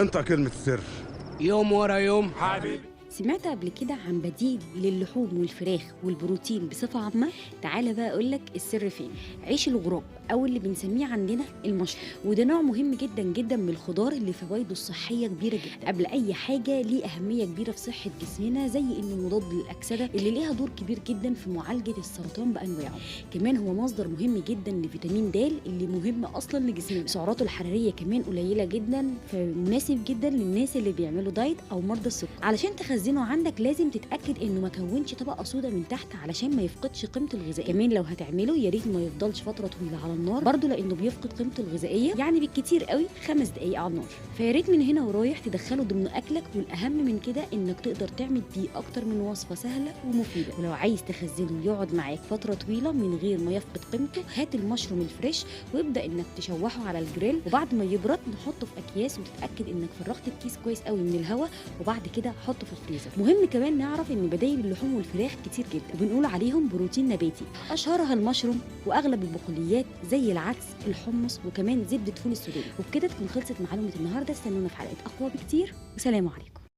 انت كلمة السر. يوم ورا يوم حبيبي. سمعت قبل كده عن بديل للحوم والفراخ والبروتين بصفة عامة؟ تعالى بقى أقولك السر فين. عيش الغراب أو اللي بنسميه عندنا المشروم، وده نوع مهم جدا جدا من الخضار اللي فوائده الصحية كبيرة جدا. قبل أي حاجة ليه أهمية كبيرة في صحة جسمنا، زي إنه مضاد للأكسدة اللي ليها دور كبير جدا في معالجة السرطان بأنواعه. كمان هو مصدر مهم جدا لفيتامين د اللي مهم أصلا لجسمنا. سعراته الحرارية كمان قليلة جدا، فمناسب جدا للناس اللي بيعملوا دايت أو مرضى السكر. علشان تخزنه عندك لازم تتاكد انه ما كونش طبقه سودا من تحت علشان ما يفقدش قيمته الغذائيه. كمان لو هتعمله يا ريت ما يفضلش فتره طويله على النار برضو، لانه بيفقد قيمته الغذائيه، يعني بالكتير قوي 5 دقائق على النار. فيا ريت من هنا ورايح تدخله ضمن اكلك، والاهم من كده انك تقدر تعمل بيه اكتر من وصفه سهله ومفيده. ولو عايز تخزنه يقعد معاك فتره طويله من غير ما يفقد قيمته، هات المشروم الفريش وابدا انك تشوحه على الجريل، وبعد ما يبرد نحطه في اكياس، وتتاكد انك فرغت الكيس كويس قوي من الهواء، وبعد كده حطه في الفريزر. مهم كمان نعرف ان بدايل اللحوم والفراخ كتير جدا وبنقول عليهم بروتين نباتي، اشهرها المشروم، واغلب البقوليات زي العدس، الحمص، وكمان زبده فول السوداني. وبكده تكون خلصت معلومه النهارده. استنونا في حلقه اقوى بكتير، وسلام عليكم.